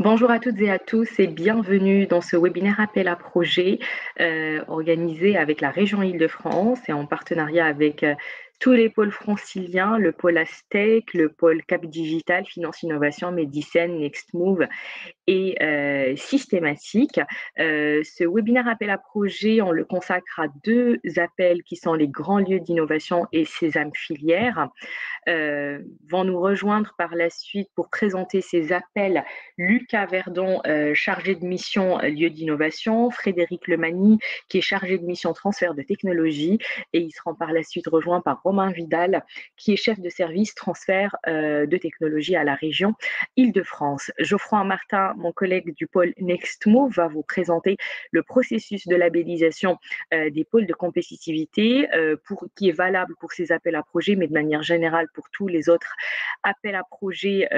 Bonjour à toutes et à tous et bienvenue dans ce webinaire appel à projet organisé avec la région Île-de-France et en partenariat avec tous les pôles franciliens, le pôle Aztec, le pôle Cap Digital, Finance Innovation, Medicine, Next Move et systématique. Ce webinaire appel à projet, on le consacre à deux appels qui sont les grands lieux d'innovation et Sésame Filière. Vont nous rejoindre par la suite pour présenter ces appels Lucas Verdon, chargé de mission lieu d'innovation, Frédéric Lemagny, qui est chargé de mission transfert de technologie, et ils seront par la suite rejoints par Romain Vidal, qui est chef de service transfert de technologie à la région Île-de-France. Geoffroy Martin, mon collègue du pôle Next Move, va vous présenter le processus de labellisation des pôles de compétitivité qui est valable pour ces appels à projets, mais de manière générale pour tous les autres appels à projets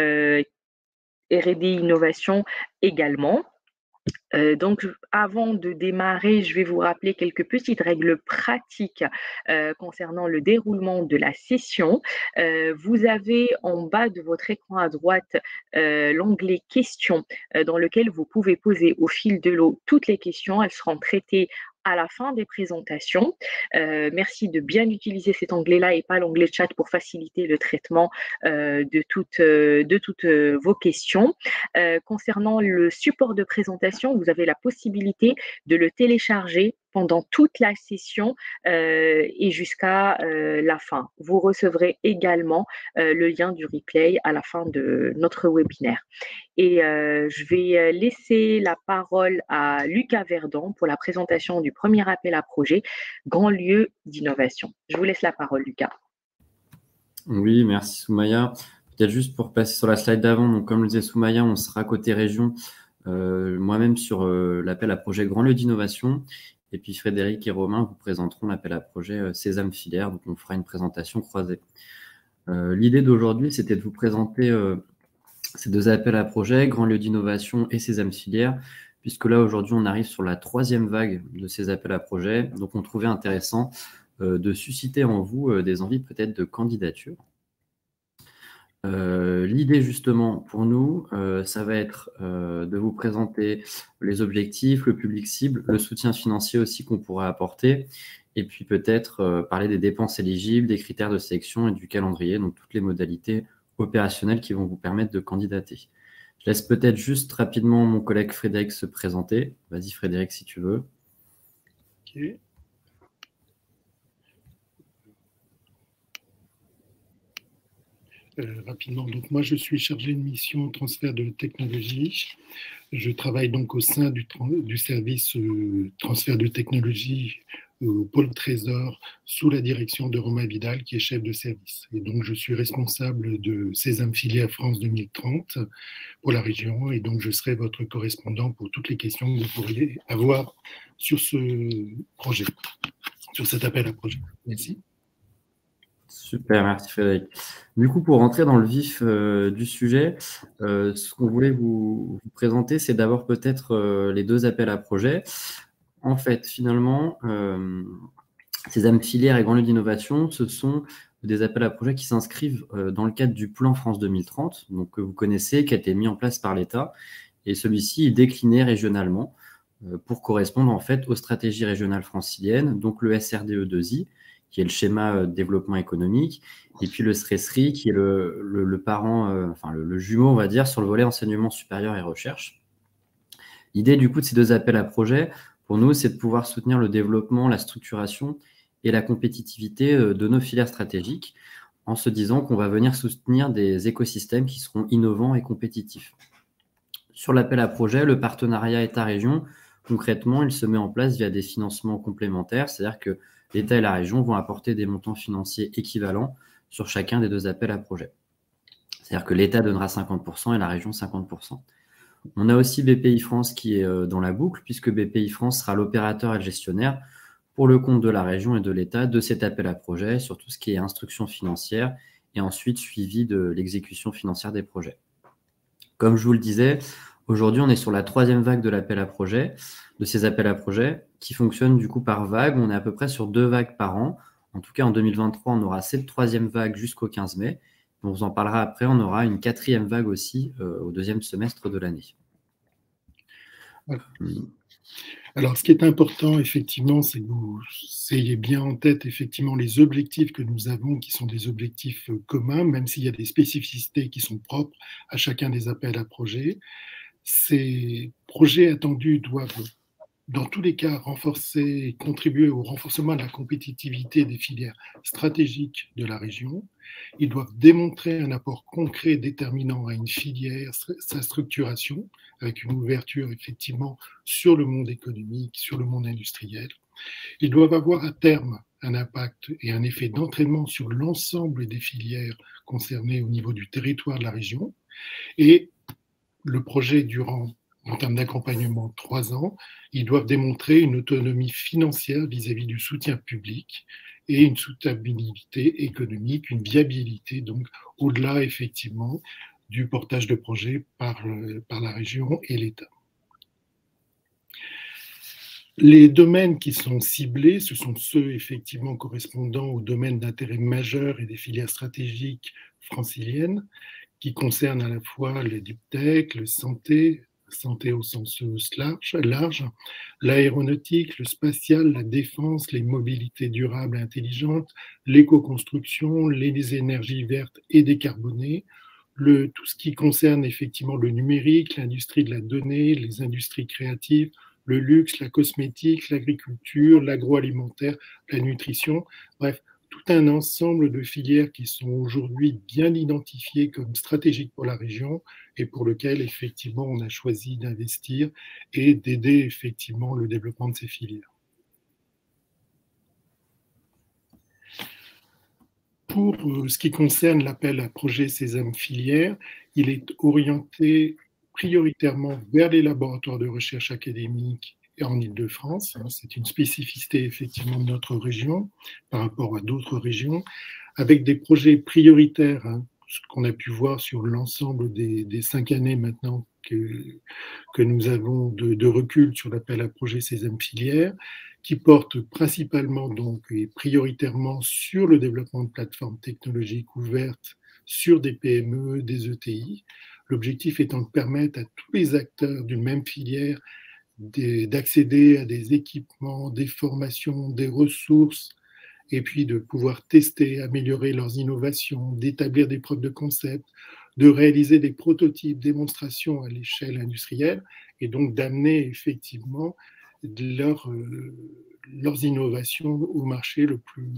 R&D innovation également. Donc, avant de démarrer, je vais vous rappeler quelques petites règles pratiques concernant le déroulement de la session. Vous avez en bas de votre écran à droite l'onglet questions dans lequel vous pouvez poser au fil de l'eau toutes les questions. Elles seront traitées à la fin des présentations. Merci de bien utiliser cet onglet-là et pas l'onglet chat pour faciliter le traitement de toutes vos questions. Concernant le support de présentation, vous avez la possibilité de le télécharger pendant toute la session et jusqu'à la fin. Vous recevrez également le lien du replay à la fin de notre webinaire. Et je vais laisser la parole à Lucas Verdon pour la présentation du premier appel à projet, Grand lieu d'innovation. Je vous laisse la parole, Lucas. Oui, merci Soumaya. Peut-être juste pour passer sur la slide d'avant, donc comme le disait Soumaya, on sera côté région, moi-même sur l'appel à projet Grand lieu d'innovation. Et puis Frédéric et Romain vous présenteront l'appel à projet Sésame Filière, donc on fera une présentation croisée. L'idée d'aujourd'hui, c'était de vous présenter ces deux appels à projet, Grand lieu d'innovation et Sésame Filière, puisque là aujourd'hui on arrive sur la troisième vague de ces appels à projet, donc on trouvait intéressant de susciter en vous des envies peut-être de candidature. L'idée justement pour nous, ça va être de vous présenter les objectifs, le public cible, le soutien financier aussi qu'on pourra apporter, et puis peut-être parler des dépenses éligibles, des critères de sélection et du calendrier, donc toutes les modalités opérationnelles qui vont vous permettre de candidater. Je laisse peut-être juste rapidement mon collègue Frédéric se présenter. Vas-y Frédéric si tu veux. Ok. Rapidement, donc moi je suis chargé de mission transfert de technologie. Je travaille donc au sein du service transfert de technologie au pôle Trésor sous la direction de Romain Vidal qui est chef de service. Et donc je suis responsable de Sésame Filière France 2030 pour la région et donc je serai votre correspondant pour toutes les questions que vous pourriez avoir sur ce projet, sur cet appel à projet. Merci. Super, merci Frédéric. Du coup, pour rentrer dans le vif du sujet, ce qu'on voulait vous présenter, c'est d'abord peut-être les deux appels à projet. En fait, finalement, Sésame Filière et Grand lieu d'innovation, ce sont des appels à projet qui s'inscrivent dans le cadre du plan France 2030, donc, que vous connaissez, qui a été mis en place par l'État. Et celui-ci est décliné régionalement pour correspondre en fait aux stratégies régionales franciliennes, donc le SRDE2I, qui est le schéma de développement économique, et puis le SRESRI, qui est le parent, enfin le jumeau, on va dire, sur le volet enseignement supérieur et recherche. L'idée, du coup, de ces deux appels à projet, pour nous, c'est de pouvoir soutenir le développement, la structuration et la compétitivité de nos filières stratégiques, en se disant qu'on va venir soutenir des écosystèmes qui seront innovants et compétitifs. Sur l'appel à projet, le partenariat État-région, concrètement, il se met en place via des financements complémentaires, c'est-à-dire que l'État et la région vont apporter des montants financiers équivalents sur chacun des deux appels à projet. C'est-à-dire que l'État donnera 50% et la région 50%. On a aussi BPI France qui est dans la boucle, puisque BPI France sera l'opérateur et le gestionnaire pour le compte de la région et de l'État de cet appel à projet sur tout ce qui est instruction financière et ensuite suivi de l'exécution financière des projets. Comme je vous le disais, aujourd'hui, on est sur la troisième vague de l'appel à projet, de ces appels à projet qui fonctionnent du coup par vague. On est à peu près sur 2 vagues par an. En tout cas, en 2023, on aura cette troisième vague jusqu'au 15 mai. On vous en parlera après. On aura une quatrième vague aussi au deuxième semestre de l'année. Voilà. Alors, ce qui est important, effectivement, c'est que vous ayez bien en tête, effectivement, les objectifs que nous avons, qui sont des objectifs communs, même s'il y a des spécificités qui sont propres à chacun des appels à projets. Ces projets attendus doivent, dans tous les cas, renforcer et contribuer au renforcement de la compétitivité des filières stratégiques de la région. Ils doivent démontrer un apport concret déterminant à une filière, sa structuration, avec une ouverture effectivement sur le monde économique, sur le monde industriel. Ils doivent avoir à terme un impact et un effet d'entraînement sur l'ensemble des filières concernées au niveau du territoire de la région. Et le projet durant, en termes d'accompagnement, 3 ans, ils doivent démontrer une autonomie financière vis-à-vis du soutien public et une soutenabilité économique, une viabilité, donc au-delà effectivement du portage de projets par la région et l'État. Les domaines qui sont ciblés, ce sont ceux effectivement correspondant aux domaines d'intérêt majeur et des filières stratégiques franciliennes, qui concernent à la fois les deep tech, le santé au sens large, l'aéronautique, le spatial, la défense, les mobilités durables et intelligentes, l'éco-construction, les énergies vertes et décarbonées, tout ce qui concerne effectivement le numérique, l'industrie de la donnée, les industries créatives, le luxe, la cosmétique, l'agriculture, l'agroalimentaire, la nutrition, bref, tout un ensemble de filières qui sont aujourd'hui bien identifiées comme stratégiques pour la région et pour lequel effectivement on a choisi d'investir et d'aider effectivement le développement de ces filières. Pour ce qui concerne l'appel à projet Sésame Filière, il est orienté prioritairement vers les laboratoires de recherche académique en Île-de-France. C'est une spécificité effectivement de notre région par rapport à d'autres régions, avec des projets prioritaires, ce qu'on a pu voir sur l'ensemble des 5 années maintenant que nous avons de recul sur l'appel à projet Sésame Filière, qui porte principalement donc et prioritairement sur le développement de plateformes technologiques ouvertes sur des PME, des ETI. L'objectif étant de permettre à tous les acteurs d'une même filière d'accéder à des équipements, des formations, des ressources, et puis de pouvoir tester, améliorer leurs innovations, d'établir des preuves de concept, de réaliser des prototypes, démonstrations à l'échelle industrielle, et donc d'amener effectivement leurs innovations au marché le plus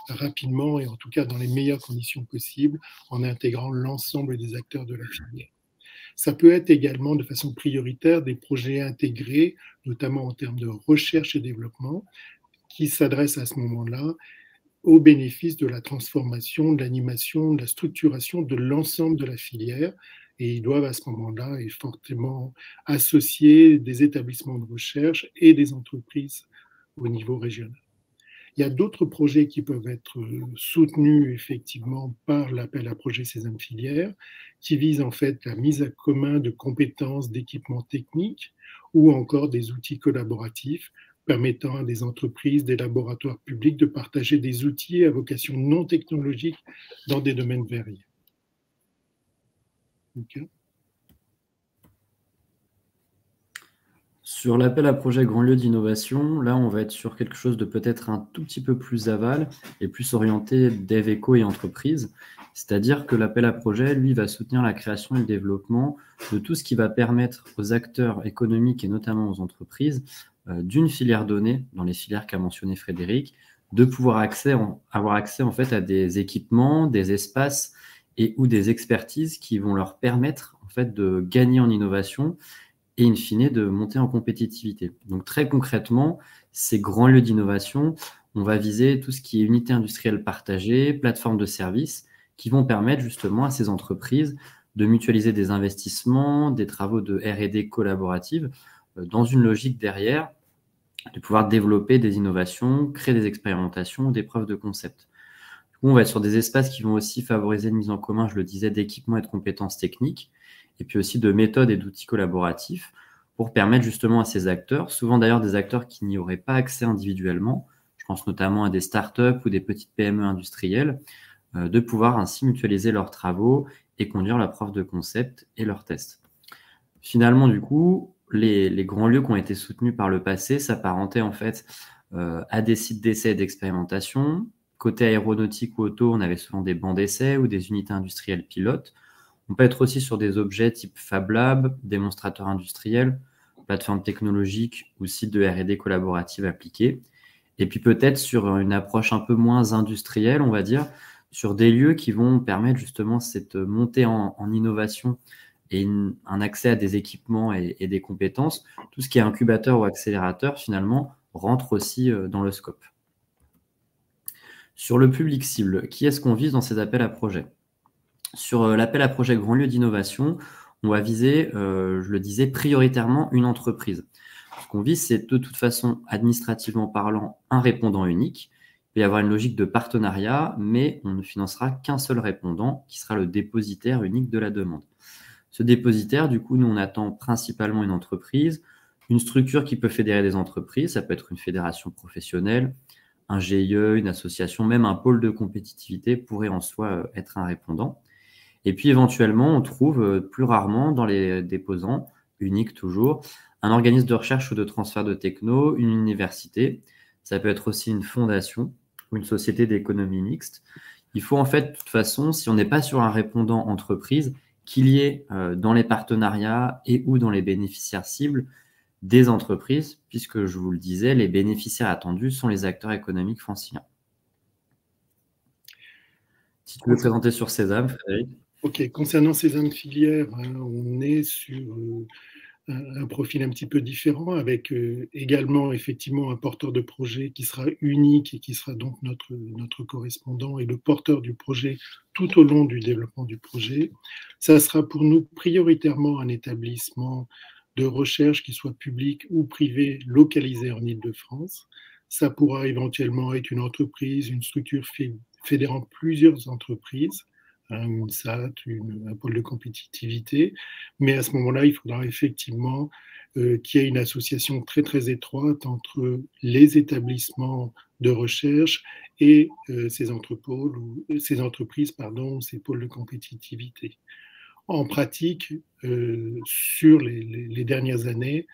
rapidement et en tout cas dans les meilleures conditions possibles en intégrant l'ensemble des acteurs de la filière. Ça peut être également de façon prioritaire des projets intégrés, notamment en termes de recherche et développement, qui s'adressent à ce moment-là au bénéfice de la transformation, de l'animation, de la structuration de l'ensemble de la filière. Et ils doivent à ce moment-là fortement associer des établissements de recherche et des entreprises au niveau régional. Il y a d'autres projets qui peuvent être soutenus effectivement par l'appel à projet Sésame Filière, qui visent en fait la mise à commun de compétences, d'équipements techniques ou encore des outils collaboratifs permettant à des entreprises, des laboratoires publics de partager des outils à vocation non technologique dans des domaines variés. Okay. Sur l'appel à projet Grand Lieu d'innovation, là, on va être sur quelque chose de peut-être un tout petit peu plus aval et plus orienté dev éco et entreprise. C'est-à-dire que l'appel à projet, lui, va soutenir la création et le développement de tout ce qui va permettre aux acteurs économiques et notamment aux entreprises d'une filière donnée, dans les filières qu'a mentionné Frédéric, de pouvoir avoir accès en fait à des équipements, des espaces et ou des expertises qui vont leur permettre en fait de gagner en innovation et in fine de monter en compétitivité. Donc très concrètement, ces grands lieux d'innovation, on va viser tout ce qui est unité industrielle partagée, plateforme de services, qui vont permettre justement à ces entreprises de mutualiser des investissements, des travaux de R&D collaborative, dans une logique derrière de pouvoir développer des innovations, créer des expérimentations, des preuves de concept. Du coup, on va être sur des espaces qui vont aussi favoriser une mise en commun, je le disais, d'équipements et de compétences techniques, et puis aussi de méthodes et d'outils collaboratifs pour permettre justement à ces acteurs, souvent d'ailleurs des acteurs qui n'y auraient pas accès individuellement, je pense notamment à des startups ou des petites PME industrielles, de pouvoir ainsi mutualiser leurs travaux et conduire la preuve de concept et leurs tests. Finalement, du coup, les grands lieux qui ont été soutenus par le passé s'apparentaient en fait à des sites d'essai et d'expérimentation. Côté aéronautique ou auto, on avait souvent des bancs d'essai ou des unités industrielles pilotes. On peut être aussi sur des objets type Fab Lab, démonstrateurs industriels, plateformes technologiques ou sites de R&D collaborative appliqués. Et puis peut-être sur une approche un peu moins industrielle, on va dire, sur des lieux qui vont permettre justement cette montée en innovation et un accès à des équipements et des compétences. Tout ce qui est incubateur ou accélérateur, finalement, rentre aussi dans le scope. Sur le public cible, qui est-ce qu'on vise dans ces appels à projets? Sur l'appel à projet grand lieu d'innovation, on va viser, je le disais, prioritairement une entreprise. Ce qu'on vise, c'est de toute façon, administrativement parlant, un répondant unique. Il peut y avoir une logique de partenariat, mais on ne financera qu'un seul répondant qui sera le dépositaire unique de la demande. Ce dépositaire, du coup, nous, on attend principalement une entreprise, une structure qui peut fédérer des entreprises, ça peut être une fédération professionnelle, un GIE, une association, même un pôle de compétitivité pourrait en soi être un répondant. Et puis éventuellement, on trouve plus rarement dans les déposants, uniques toujours, un organisme de recherche ou de transfert de techno, une université. Ça peut être aussi une fondation ou une société d'économie mixte. Il faut en fait, de toute façon, si on n'est pas sur un répondant entreprise, qu'il y ait dans les partenariats et ou dans les bénéficiaires cibles des entreprises, puisque je vous le disais, les bénéficiaires attendus sont les acteurs économiques franciliens. Si tu veux présenter sur Sésame, Frédéric. Ok, concernant Sésame Filière, on est sur un profil un petit peu différent, avec également effectivement un porteur de projet qui sera unique et qui sera donc notre correspondant et le porteur du projet tout au long du développement du projet. Ça sera pour nous prioritairement un établissement de recherche qui soit public ou privé localisé en Île-de-France. Ça pourra éventuellement être une entreprise, une structure fédérant plusieurs entreprises, une SAT, un pôle de compétitivité, mais à ce moment-là, il faudra effectivement qu'il y ait une association très très étroite entre les établissements de recherche et ces entreprises, ces pôles de compétitivité. En pratique, sur les dernières années,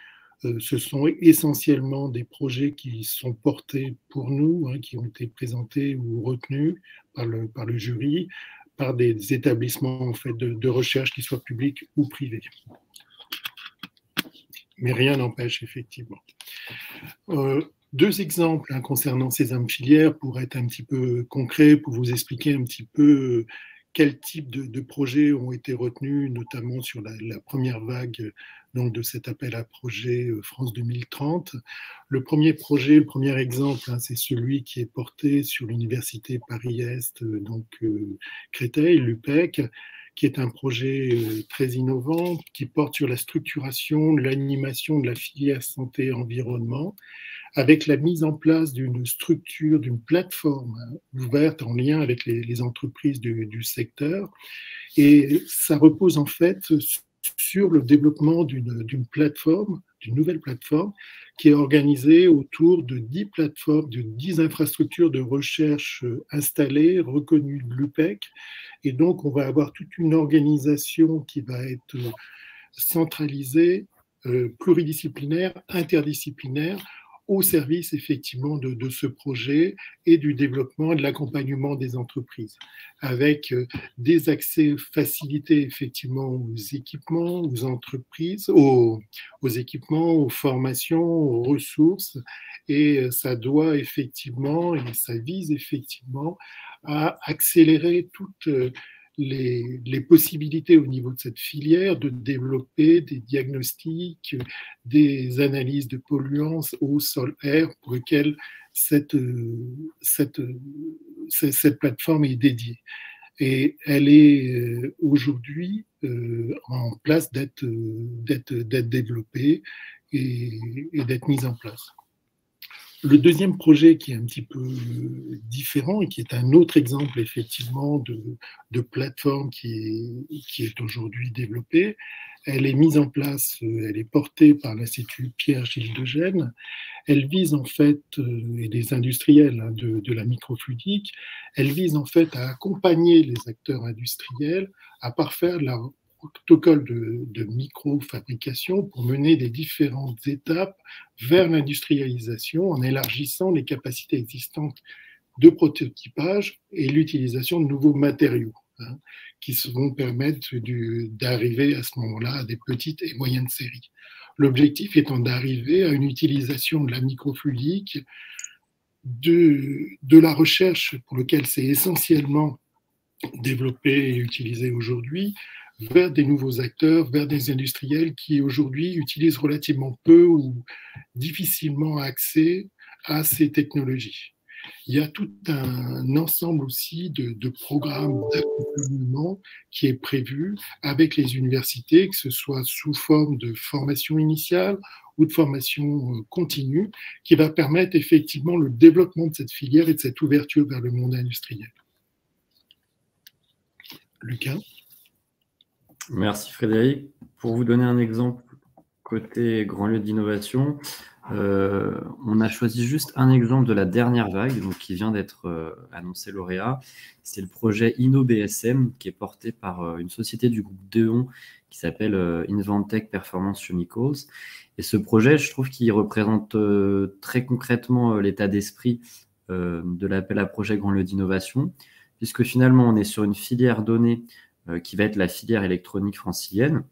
ce sont essentiellement des projets qui sont portés pour nous, qui ont été présentés ou retenus par le jury, par des établissements en fait, de recherche, qui soient publics ou privés. Mais rien n'empêche, effectivement. Deux exemples concernant Sésame Filière, pour être un petit peu concret, pour vous expliquer un petit peu quel type de projets ont été retenus, notamment sur la première vague donc, de cet appel à projet France 2030. Le premier projet, le premier exemple, c'est celui qui est porté sur l'université Paris-Est, donc Créteil, l'UPEC, qui est un projet très innovant, qui porte sur la structuration, l'animation de la filière santé-environnement, avec la mise en place d'une structure, d'une plateforme ouverte en lien avec les entreprises du secteur. Et ça repose en fait sur le développement d'une plateforme, d'une nouvelle plateforme, qui est organisée autour de 10 plateformes, de 10 infrastructures de recherche installées, reconnues de l'UPEC. Et donc, on va avoir toute une organisation qui va être centralisée, pluridisciplinaire, interdisciplinaire, au service effectivement de ce projet et du développement et de l'accompagnement des entreprises, avec des accès facilités effectivement aux équipements, aux entreprises, aux équipements, aux formations, aux ressources, et ça doit effectivement, et ça vise effectivement à accélérer toutes les possibilités au niveau de cette filière de développer des diagnostics, des analyses de polluants eau, sol, air, pour lesquelles cette plateforme est dédiée. Et elle est aujourd'hui en place d'être développée et d'être mise en place. Le deuxième projet qui est un petit peu différent et qui est un autre exemple effectivement de plateforme qui est aujourd'hui développée, elle est mise en place, elle est portée par l'Institut Pierre-Gilles de Gênes. Elle vise en fait, et des industriels de la microfluidique, elle vise en fait à accompagner les acteurs industriels à parfaire leur protocole de micro-fabrication pour mener les différentes étapes vers l'industrialisation en élargissant les capacités existantes de prototypage et l'utilisation de nouveaux matériaux qui vont permettre d'arriver à ce moment-là à des petites et moyennes séries. L'objectif étant d'arriver à une utilisation de la microfluidique, de la recherche pour laquelle c'est essentiellement développé et utilisé aujourd'hui, vers des nouveaux acteurs, vers des industriels qui aujourd'hui utilisent relativement peu ou difficilement accès à ces technologies. Il y a tout un ensemble aussi de programmes d'accompagnement qui est prévu avec les universités, que ce soit sous forme de formation initiale ou de formation continue, qui va permettre effectivement le développement de cette filière et de cette ouverture vers le monde industriel. Lucas? Merci Frédéric. Pour vous donner un exemple côté grand lieu d'innovation, on a choisi juste un exemple de la dernière vague, donc qui vient d'être annoncé lauréat. C'est le projet InnoBSM qui est porté par une société du groupe Deon qui s'appelle Inventec Performance Chemicals. Et ce projet, je trouve qu'il représente très concrètement l'état d'esprit de l'appel à projet grand lieu d'innovation, puisque finalement on est sur une filière donnée qui va être la filière électronique francilienne,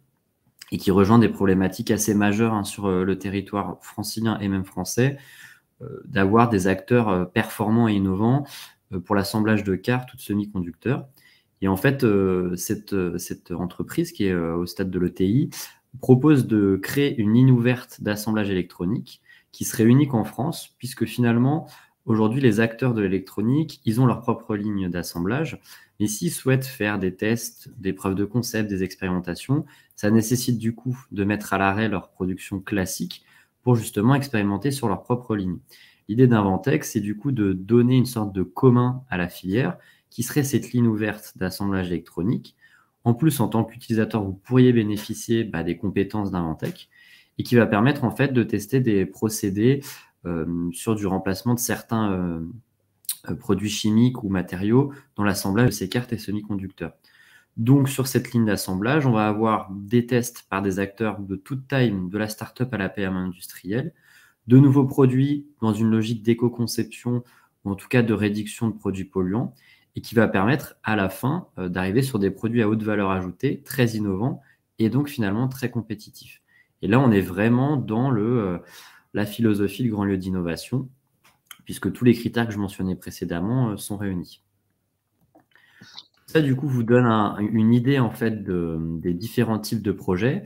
et qui rejoint des problématiques assez majeures sur le territoire francilien et même français, d'avoir des acteurs performants et innovants pour l'assemblage de cartes ou de semi-conducteurs. Et en fait, cette entreprise qui est au stade de l'ETI propose de créer une ligne ouverte d'assemblage électronique qui serait unique en France, puisque finalement, aujourd'hui, les acteurs de l'électronique, ils ont leur propre ligne d'assemblage. Mais s'ils souhaitent faire des tests, des preuves de concept, des expérimentations, ça nécessite du coup de mettre à l'arrêt leur production classique pour justement expérimenter sur leur propre ligne. L'idée d'Inventec, c'est du coup de donner une sorte de commun à la filière qui serait cette ligne ouverte d'assemblage électronique. En plus, en tant qu'utilisateur, vous pourriez bénéficier des compétences d'Inventec et qui va permettre en fait de tester des procédés sur du remplacement de certains produits chimiques ou matériaux dans l'assemblage de ces cartes et semi-conducteurs. Donc, sur cette ligne d'assemblage, on va avoir des tests par des acteurs de toute taille, de la start-up à la PME industrielle, de nouveaux produits dans une logique d'éco-conception ou en tout cas de réduction de produits polluants et qui va permettre à la fin d'arriver sur des produits à haute valeur ajoutée, très innovants et donc finalement très compétitifs. Et là, on est vraiment dans la philosophie du grand lieu d'innovation, puisque tous les critères que je mentionnais précédemment sont réunis. Ça, du coup, vous donne une idée en fait des différents types de projets.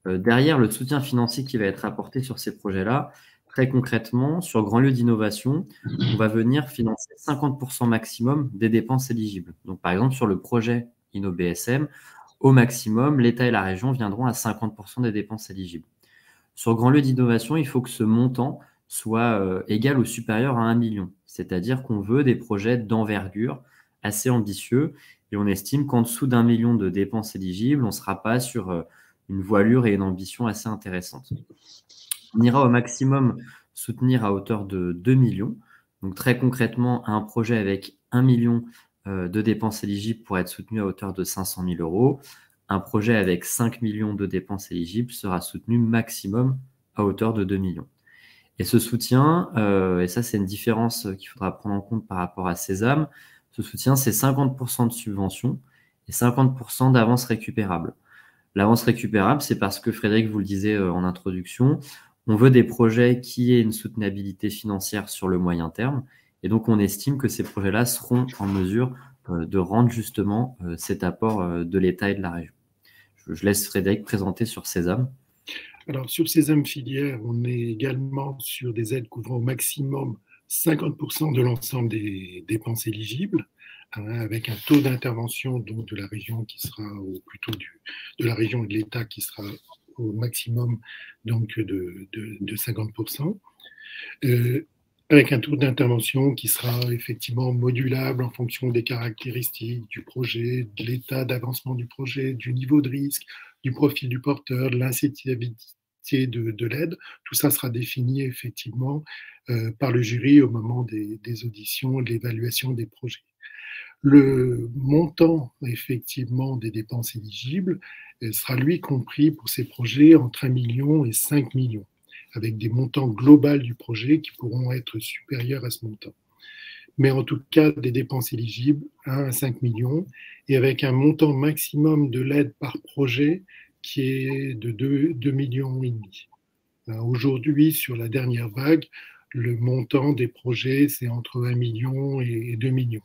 Derrière, le soutien financier qui va être apporté sur ces projets-là, très concrètement, sur grand lieu d'innovation, on va venir financer 50% maximum des dépenses éligibles. Donc, par exemple, sur le projet InnoBSM, au maximum, l'État et la région viendront à 50% des dépenses éligibles. Sur grand lieu d'innovation, il faut que ce montant soit égal ou supérieur à 1 million. C'est-à-dire qu'on veut des projets d'envergure assez ambitieux et on estime qu'en dessous d'1 million de dépenses éligibles, on ne sera pas sur une voilure et une ambition assez intéressante. On ira au maximum soutenir à hauteur de 2 millions. Donc très concrètement, un projet avec 1 million de dépenses éligibles pourrait être soutenu à hauteur de 500 000 euros. Un projet avec 5 millions de dépenses éligibles sera soutenu maximum à hauteur de 2 millions. Et ce soutien, et ça c'est une différence qu'il faudra prendre en compte par rapport à Sésame, ce soutien c'est 50% de subvention et 50% d'avance récupérable. L'avance récupérable, c'est parce que Frédéric vous le disait en introduction, on veut des projets qui aient une soutenabilité financière sur le moyen terme et donc on estime que ces projets-là seront en mesure de rendre justement cet apport de l'État et de la région. Je laisse Frédéric présenter sur Sésame. Alors, sur Sésame filière, on est également sur des aides couvrant au maximum 50% de l'ensemble des dépenses éligibles, avec un taux d'intervention donc de la région qui sera, ou plutôt de la région et de l'État qui sera au maximum donc de 50%. Avec un taux d'intervention qui sera effectivement modulable en fonction des caractéristiques du projet, de l'état d'avancement du projet, du niveau de risque, du profil du porteur, de l'incitabilité de l'aide. Tout ça sera défini effectivement par le jury au moment des auditions et de l'évaluation des projets. Le montant, effectivement, des dépenses éligibles sera, lui, compris pour ces projets entre 1 million et 5 millions, avec des montants globaux du projet qui pourront être supérieurs à ce montant. Mais en tout cas, des dépenses éligibles 1 à 5 millions, et avec un montant maximum de l'aide par projet qui est de 2,5 millions. Aujourd'hui, sur la dernière vague, le montant des projets, c'est entre 1 million et 2 millions.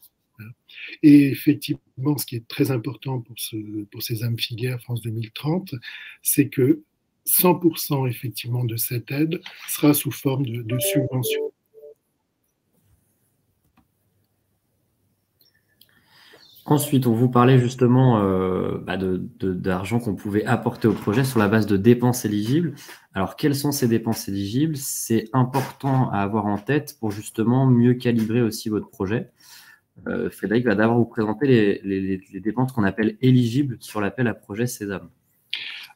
Et effectivement, ce qui est très important pour ces âmes filières France 2030, c'est que 100% effectivement de cette aide sera sous forme de subvention. Ensuite, on vous parlait justement d'argent qu'on pouvait apporter au projet sur la base de dépenses éligibles. Alors, quelles sont ces dépenses éligibles? C'est important à avoir en tête pour justement mieux calibrer aussi votre projet. Frédéric va d'abord vous présenter les dépenses qu'on appelle éligibles sur l'appel à projet Sésame.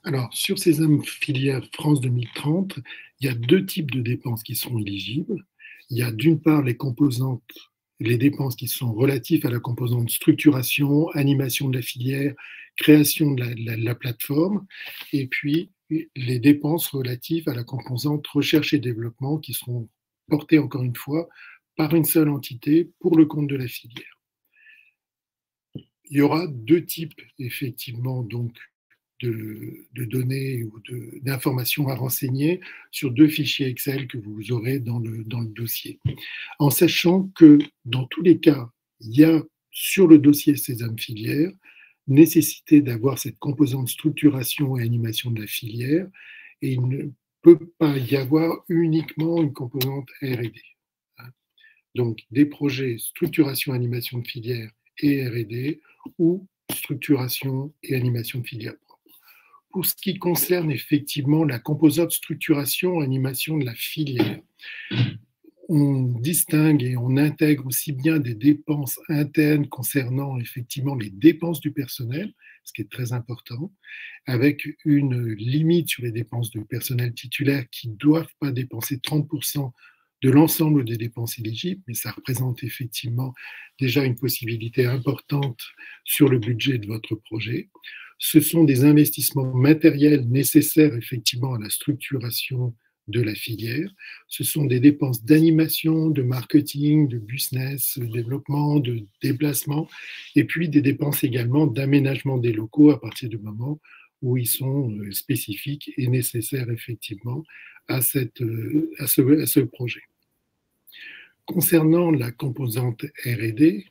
Alors, sur Sésame filière France 2030, il y a 2 types de dépenses qui sont éligibles. Il y a d'une part les dépenses qui sont relatives à la composante structuration, animation de la filière, création de la plateforme, et puis les dépenses relatives à la composante recherche et développement qui seront portées, encore une fois, par une seule entité pour le compte de la filière. Il y aura 2 types, effectivement, donc, de données ou d'informations à renseigner sur 2 fichiers Excel que vous aurez dans le dossier. En sachant que dans tous les cas, il y a sur le dossier Sésame filière nécessité d'avoir cette composante structuration et animation de la filière, et il ne peut pas y avoir uniquement une composante R&D. Donc des projets structuration animation de filière et R&D, ou structuration et animation de filière. Pour ce qui concerne effectivement la composante structuration animation de la filière, on distingue et on intègre aussi bien des dépenses internes concernant effectivement les dépenses du personnel, ce qui est très important, avec une limite sur les dépenses du personnel titulaire qui ne doivent pas dépenser 30% de l'ensemble des dépenses éligibles, mais ça représente effectivement déjà une possibilité importante sur le budget de votre projet. Ce sont des investissements matériels nécessaires effectivement à la structuration de la filière. Ce sont des dépenses d'animation, de marketing, de business, de développement, de déplacement, et puis des dépenses également d'aménagement des locaux à partir du moment où ils sont spécifiques et nécessaires effectivement à ce projet. Concernant la composante R&D,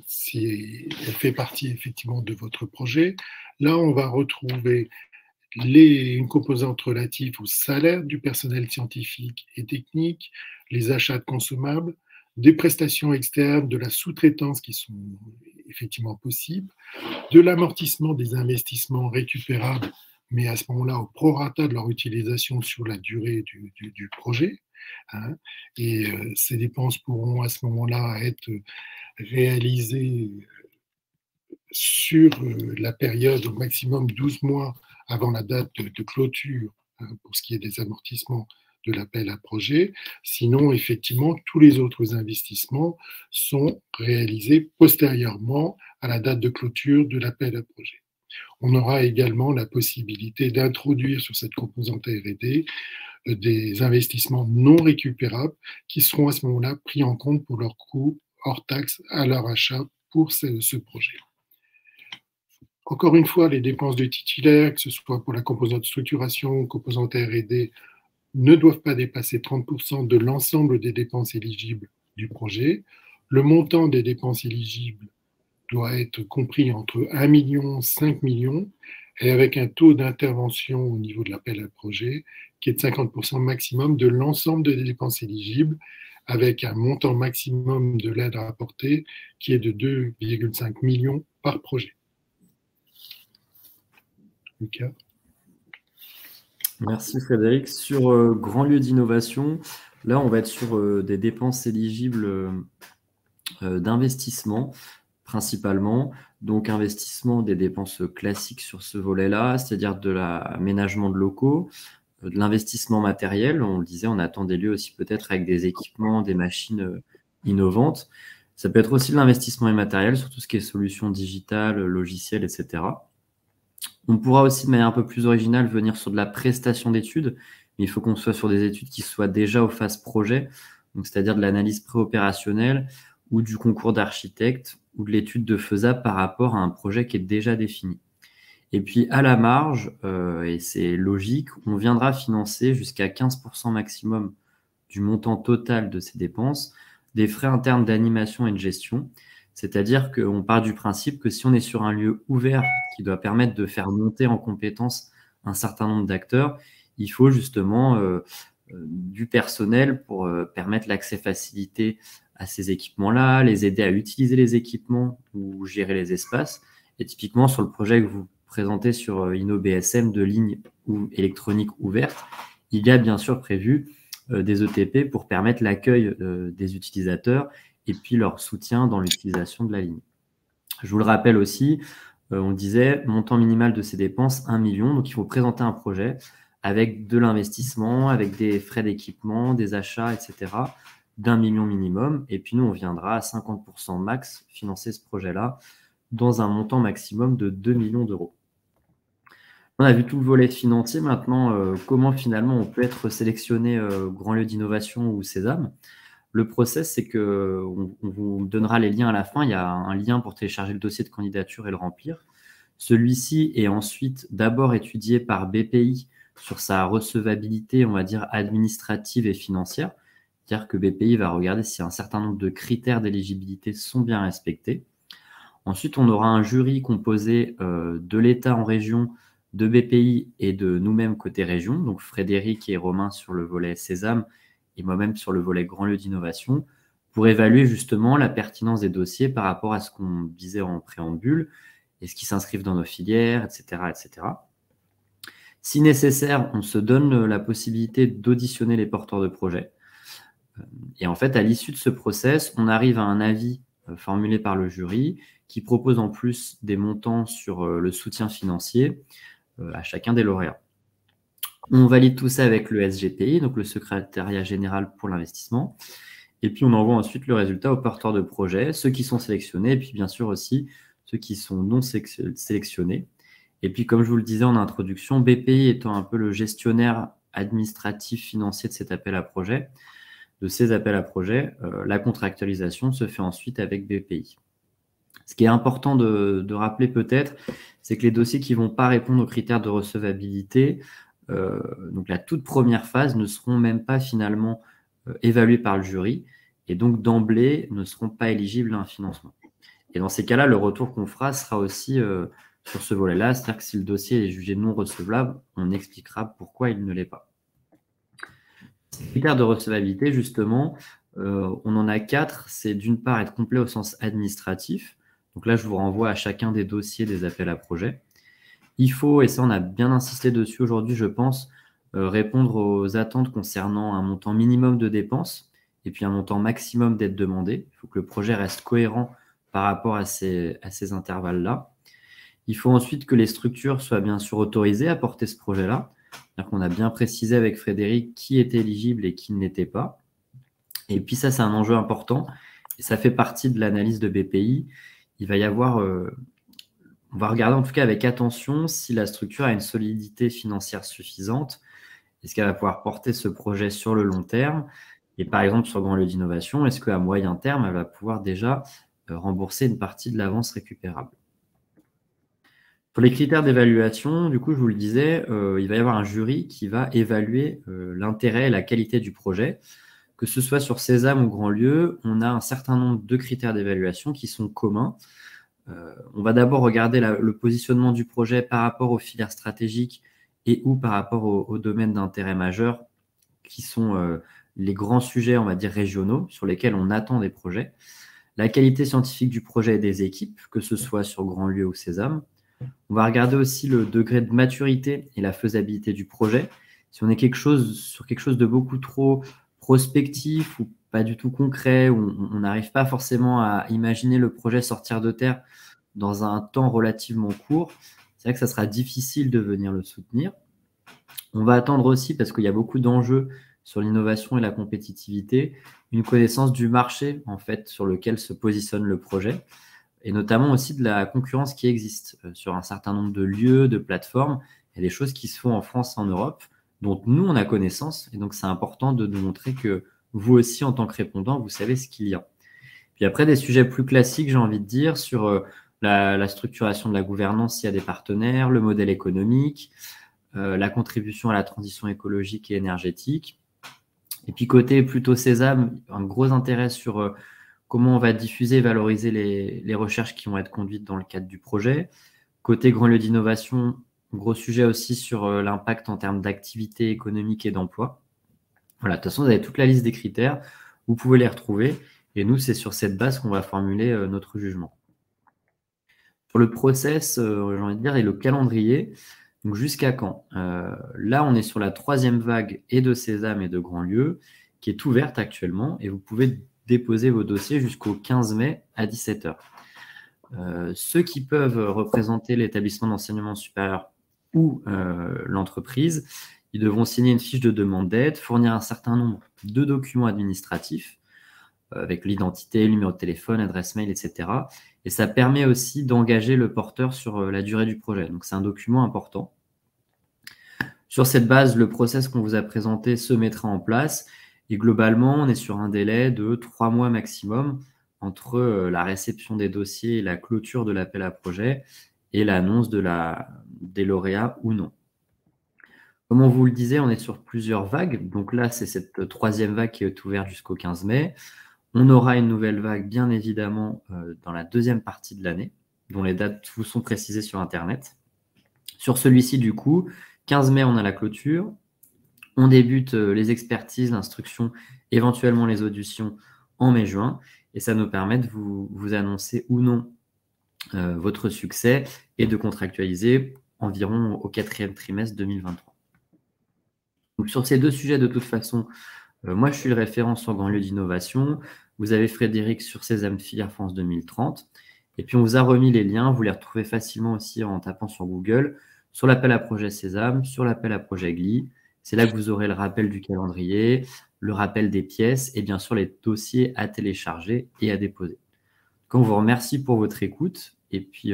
si elle fait partie effectivement de votre projet, là on va retrouver une composante relative au salaire du personnel scientifique et technique, les achats de consommables, des prestations externes, de la sous-traitance qui sont effectivement possibles, de l'amortissement des investissements récupérables, mais à ce moment-là au prorata de leur utilisation sur la durée du projet. Et ces dépenses pourront à ce moment-là être réalisées sur la période au maximum 12 mois avant la date de clôture pour ce qui est des amortissements de l'appel à projet. Sinon, effectivement, tous les autres investissements sont réalisés postérieurement à la date de clôture de l'appel à projet. On aura également la possibilité d'introduire sur cette composante R&D des investissements non récupérables qui seront à ce moment-là pris en compte pour leurs coûts hors taxes à leur achat pour ce projet. Encore une fois, les dépenses de titulaire, que ce soit pour la composante structuration ou composante R&D, ne doivent pas dépasser 30% de l'ensemble des dépenses éligibles du projet. Le montant des dépenses éligibles doit être compris entre 1 million et 5 millions, et avec un taux d'intervention au niveau de l'appel à projet qui est de 50% maximum de l'ensemble des dépenses éligibles, avec un montant maximum de l'aide à apporter qui est de 2,5 millions par projet. Lucas. Merci Frédéric. Sur grand lieu d'innovation, là on va être sur des dépenses éligibles d'investissement principalement. Donc investissement des dépenses classiques sur ce volet-là, c'est-à-dire de l'aménagement de locaux, de l'investissement matériel. On le disait, on attend des lieux aussi peut-être avec des équipements, des machines innovantes. Ça peut être aussi de l'investissement immatériel sur tout ce qui est solutions digitales, logiciels, etc. On pourra aussi, de manière un peu plus originale, venir sur de la prestation d'études, mais il faut qu'on soit sur des études qui soient déjà aux phases projet, donc c'est-à-dire de l'analyse préopérationnelle ou du concours d'architecte ou de l'étude de faisable par rapport à un projet qui est déjà défini. Et puis, à la marge, et c'est logique, on viendra financer jusqu'à 15% maximum du montant total de ces dépenses des frais internes d'animation et de gestion. C'est-à-dire qu'on part du principe que si on est sur un lieu ouvert qui doit permettre de faire monter en compétence un certain nombre d'acteurs, il faut justement du personnel pour permettre l'accès facilité à ces équipements-là, les aider à utiliser les équipements ou gérer les espaces. Et typiquement, sur le projet que vous présentez sur InnoBSM de ligne électronique ouverte, il y a bien sûr prévu des ETP pour permettre l'accueil des utilisateurs et puis leur soutien dans l'utilisation de la ligne. Je vous le rappelle aussi, on disait montant minimal de ces dépenses, 1 million. Donc, il faut présenter un projet avec de l'investissement, avec des frais d'équipement, des achats, etc., d'1 million minimum. Et puis, nous, on viendra à 50% max financer ce projet-là dans un montant maximum de 2 millions d'euros. On a vu tout le volet financier. Maintenant, comment finalement on peut être sélectionné Grand Lieu d'Innovation ou Sésame. Le process, c'est qu'on vous donnera les liens à la fin. Il y a un lien pour télécharger le dossier de candidature et le remplir. Celui-ci est ensuite d'abord étudié par BPI sur sa recevabilité, on va dire, administrative et financière. C'est-à-dire que BPI va regarder si un certain nombre de critères d'éligibilité sont bien respectés. Ensuite, on aura un jury composé de l'État en région, de BPI et de nous-mêmes côté région, donc Frédéric et Romain sur le volet Sésame et moi-même sur le volet Grand Lieu d'Innovation, pour évaluer justement la pertinence des dossiers par rapport à ce qu'on disait en préambule, est-ce qu'ils s'inscrivent dans nos filières, etc., etc. Si nécessaire, on se donne la possibilité d'auditionner les porteurs de projets. Et en fait, à l'issue de ce process, on arrive à un avis formulé par le jury qui propose en plus des montants sur le soutien financier à chacun des lauréats. On valide tout ça avec le SGPI, donc le secrétariat général pour l'investissement. Et puis, on envoie ensuite le résultat aux porteurs de projets, ceux qui sont sélectionnés, et puis bien sûr aussi ceux qui sont non sélectionnés. Et puis, comme je vous le disais en introduction, BPI étant un peu le gestionnaire administratif financier de cet appel à projet, de ces appels à projet, la contractualisation se fait ensuite avec BPI. Ce qui est important de rappeler peut-être, c'est que les dossiers qui ne vont pas répondre aux critères de recevabilité, donc la toute première phase, ne seront même pas finalement évalués par le jury et donc d'emblée ne seront pas éligibles à un financement. Et dans ces cas-là, le retour qu'on fera sera aussi sur ce volet-là, c'est-à-dire que si le dossier est jugé non recevable, on expliquera pourquoi il ne l'est pas. Ces critères de recevabilité, justement, on en a 4. C'est d'une part être complet au sens administratif. Donc là, je vous renvoie à chacun des dossiers des appels à projets. Il faut, et ça on a bien insisté dessus aujourd'hui, je pense, répondre aux attentes concernant un montant minimum de dépenses et puis un montant maximum d'aides demandées. Il faut que le projet reste cohérent par rapport à ces intervalles-là. Il faut ensuite que les structures soient bien sûr autorisées à porter ce projet-là. C'est-à-dire qu'on a bien précisé avec Frédéric qui était éligible et qui ne l'était pas. Et puis ça, c'est un enjeu important. Et ça fait partie de l'analyse de BPI. Il va y avoir, on va regarder en tout cas avec attention si la structure a une solidité financière suffisante. Est-ce qu'elle va pouvoir porter ce projet sur le long terme? Et par exemple, sur Grand Lieu d'Innovation, est-ce qu'à moyen terme, elle va pouvoir déjà rembourser une partie de l'avance récupérable? Pour les critères d'évaluation, du coup, je vous le disais, il va y avoir un jury qui va évaluer l'intérêt et la qualité du projet. Que ce soit sur Sésame ou Grand Lieu, on a un certain nombre de critères d'évaluation qui sont communs. On va d'abord regarder le positionnement du projet par rapport aux filières stratégiques et ou par rapport aux domaines d'intérêt majeur qui sont les grands sujets, on va dire, régionaux sur lesquels on attend des projets. La qualité scientifique du projet et des équipes, que ce soit sur Grand Lieu ou Sésame. On va regarder aussi le degré de maturité et la faisabilité du projet. Si on est sur quelque chose de beaucoup trop prospectif ou pas du tout concret, où on n'arrive pas forcément à imaginer le projet sortir de terre dans un temps relativement court, c'est vrai que ça sera difficile de venir le soutenir. On va attendre aussi, parce qu'il y a beaucoup d'enjeux sur l'innovation et la compétitivité, une connaissance du marché en fait sur lequel se positionne le projet, et notamment aussi de la concurrence qui existe sur un certain nombre de lieux, de plateformes. Il y a des choses qui se font en France et en Europe, dont nous, on a connaissance, et donc c'est important de nous montrer que vous aussi, en tant que répondant, vous savez ce qu'il y a. Puis après, des sujets plus classiques, j'ai envie de dire, sur la structuration de la gouvernance s'il y a des partenaires, le modèle économique, la contribution à la transition écologique et énergétique. Et puis côté plutôt Sésame, un gros intérêt sur comment on va diffuser et valoriser les recherches qui vont être conduites dans le cadre du projet. Côté grand lieu d'innovation, gros sujet aussi sur l'impact en termes d'activité économique et d'emploi. Voilà, de toute façon, vous avez toute la liste des critères, vous pouvez les retrouver. Et nous, c'est sur cette base qu'on va formuler notre jugement. Sur le process, j'ai envie de dire, et le calendrier, donc jusqu'à quand? Là, on est sur la 3e vague et de Sésame et de Grand Lieu, qui est ouverte actuellement, et vous pouvez déposer vos dossiers jusqu'au 15 mai à 17 h. Ceux qui peuvent représenter l'établissement d'enseignement supérieur ou l'entreprise, ils devront signer une fiche de demande d'aide, fournir un certain nombre de documents administratifs, avec l'identité, le numéro de téléphone, adresse mail, etc. Et ça permet aussi d'engager le porteur sur la durée du projet. Donc, c'est un document important. Sur cette base, le process qu'on vous a présenté se mettra en place. Et globalement, on est sur un délai de 3 mois maximum entre la réception des dossiers et la clôture de l'appel à projet et l'annonce des lauréats ou non. Comme on vous le disait, on est sur plusieurs vagues. Donc là, c'est cette 3e vague qui est ouverte jusqu'au 15 mai. On aura une nouvelle vague, bien évidemment, dans la 2e partie de l'année, dont les dates vous sont précisées sur Internet. Sur celui-ci, du coup, 15 mai, on a la clôture. On débute les expertises, l'instruction, éventuellement les auditions en mai-juin. Et ça nous permet de vous annoncer ou non votre succès et de contractualiser environ au 4e trimestre 2023. Donc, sur ces 2 sujets, de toute façon, moi, je suis le référent sur Grand Lieu d'innovation. Vous avez Frédéric sur Sésame Filière France 2030. Et puis, on vous a remis les liens. Vous les retrouvez facilement aussi en tapant sur Google, sur l'appel à projet Sésame, sur l'appel à projet GLI. C'est là que vous aurez le rappel du calendrier, le rappel des pièces et bien sûr les dossiers à télécharger et à déposer. Donc, on vous remercie pour votre écoute. Et puis,